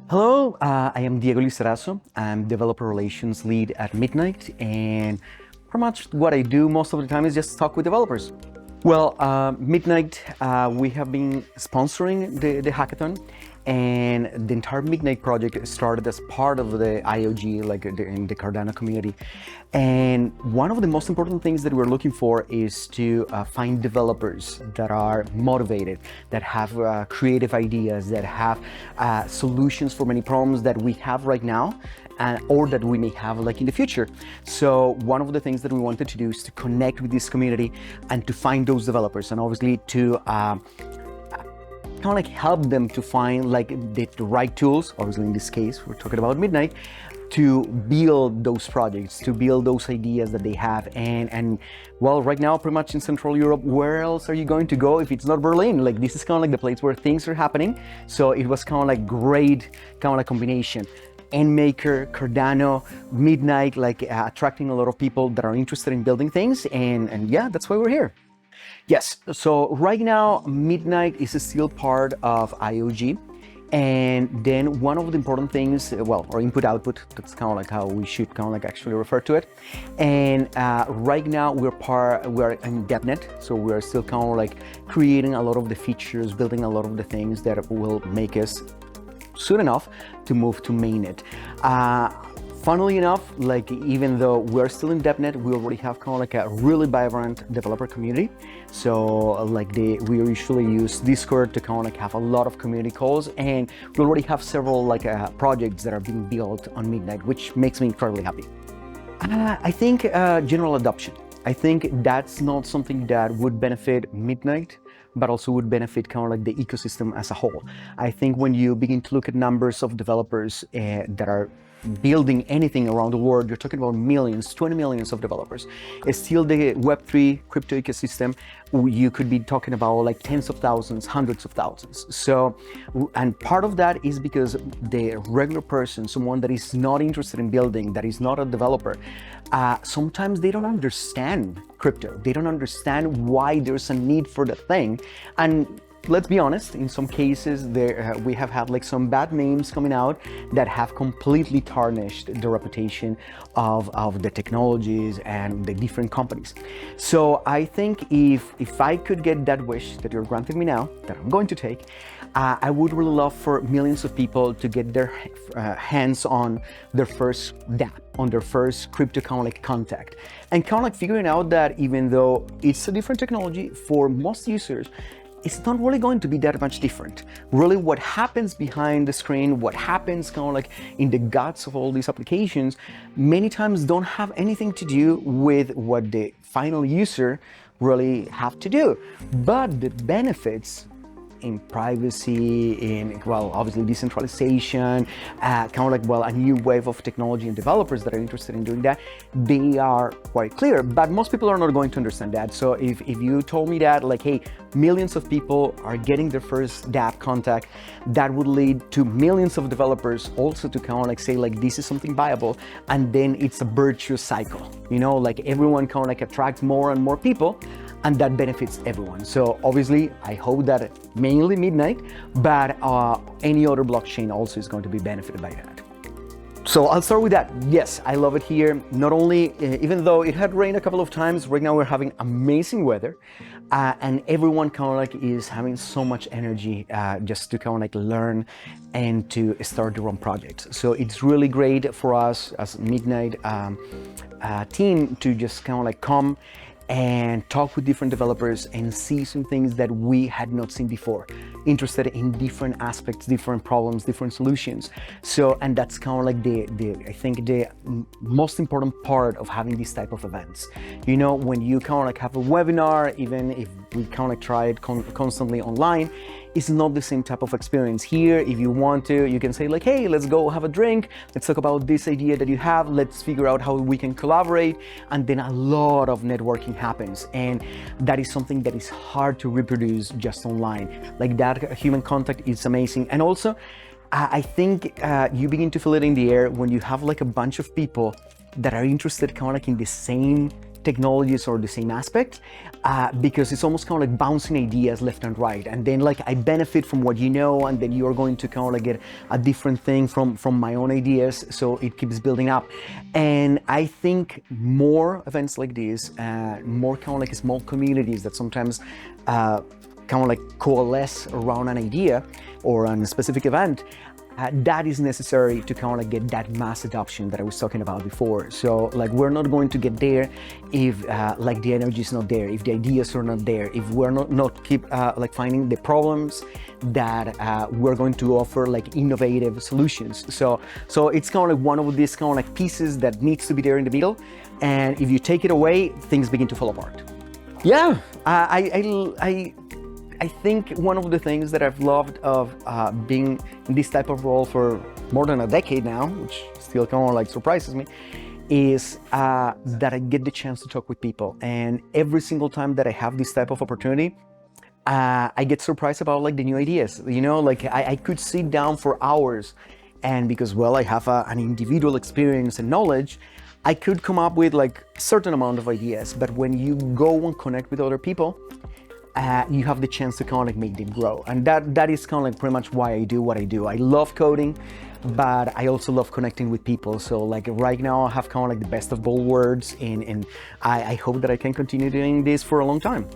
Hello, I am Diego Lizarazo. I'm developer relations lead at Midnight, and pretty much what I do most of the time is just talk with developers. Well, Midnight, we have been sponsoring the hackathon, and the entire Midnight project started as part of the IOG, in the Cardano community. And one of the most important things that we're looking for is to find developers that are motivated, that have creative ideas, that have solutions for many problems that we have right now, or that we may have in the future. So one of the things that we wanted to do is to connect with this community and to find those developers, and obviously to help them to find the right tools. Obviously, in this case, we're talking about Midnight, to build those projects, to build those ideas that they have. And well, right now, pretty much in Central Europe, where else are you going to go if it's not Berlin? This is the place where things are happening. So it was great combination. EnMaker, Cardano, Midnight, attracting a lot of people that are interested in building things. And yeah, that's why we're here. Yes, so right now, Midnight is still part of IOG. And then one of the important things, or input-output, that's how we should actually refer to it. And right now we're in DevNet, so we're still creating a lot of the features, building a lot of the things that will make us soon enough to move to mainnet. Funnily enough, even though we're still in DevNet, we already have a really vibrant developer community. So we usually use Discord to have a lot of community calls, and we already have several projects that are being built on Midnight, which makes me incredibly happy. I think general adoption. I think that's not something that would benefit Midnight, but also would benefit the ecosystem as a whole. I think when you begin to look at numbers of developers that are building anything around the world, you're talking about millions, 20 millions of developers. It's still the Web3 crypto ecosystem. You could be talking about tens of thousands, hundreds of thousands. So, and part of that is because the regular person, someone that is not interested in building, that is not a developer, sometimes they don't understand crypto. They don't understand why there's a need for the thing. And let's be honest, in some cases we have had some bad names coming out that have completely tarnished the reputation of the technologies and the different companies. So I think if I could get that wish that you're granting me now, that I'm going to take, I would really love for millions of people to get their hands on their first dApp, on their first crypto contact, and figuring out that even though it's a different technology for most users, it's not really going to be that much different. Really, what happens behind the screen, what happens in the guts of all these applications, many times don't have anything to do with what the final user really have to do. But the benefits in privacy, in, obviously decentralization, a new wave of technology and developers that are interested in doing that, they are quite clear. But most people are not going to understand that. So if you told me that, hey, millions of people are getting their first dApp contact, that would lead to millions of developers also to say, this is something viable. And then it's a virtuous cycle, everyone attracts more and more people, and that benefits everyone. So obviously, I hope that mainly Midnight, but any other blockchain also is going to be benefited by that. So I'll start with that. Yes, I love it here. Not only, even though it had rained a couple of times, right now we're having amazing weather, and everyone is having so much energy just to learn and to start their own projects. So it's really great for us as Midnight team to just come and talk with different developers and see some things that we had not seen before, interested in different aspects, different problems, different solutions. So, and that's I think the most important part of having these type of events. When you have a webinar, even if we try it constantly online, it's not the same type of experience. Here, if you want to, you can say hey, let's go have a drink, let's talk about this idea that you have, let's figure out how we can collaborate, and then a lot of networking happens. And that is something that is hard to reproduce just online. That human contact is amazing. And also, I think you begin to feel it in the air when you have a bunch of people that are interested in the same technologies or the same aspect, because it's almost kind of like bouncing ideas left and right, and then like I benefit from what you know, and then you're going to kind of like get a different thing from my own ideas, so it keeps building up. And I think more events like this, more kind of like small communities that sometimes kind of like coalesce around an idea or on a specific event, that is necessary to kind of like get that mass adoption that I was talking about before. So like we're not going to get there if like the energy is not there, if the ideas are not there, if we're not keep like finding the problems that we're going to offer like innovative solutions. So it's kind of like one of these kind of like pieces that needs to be there in the middle, and if you take it away, things begin to fall apart. Yeah, I think one of the things that I've loved of being in this type of role for more than a decade now, which still kind of like surprises me, is that I get the chance to talk with people. And every single time that I have this type of opportunity, I get surprised about like the new ideas. You know, like I could sit down for hours, and because, well, I have an individual experience and knowledge, I could come up with like a certain amount of ideas. But when you go and connect with other people, you have the chance to kind of like make them grow. And that is kind of like pretty much why I do what I do. I love coding, but I also love connecting with people. So like right now I have kind of like the best of both worlds, and I hope that I can continue doing this for a long time.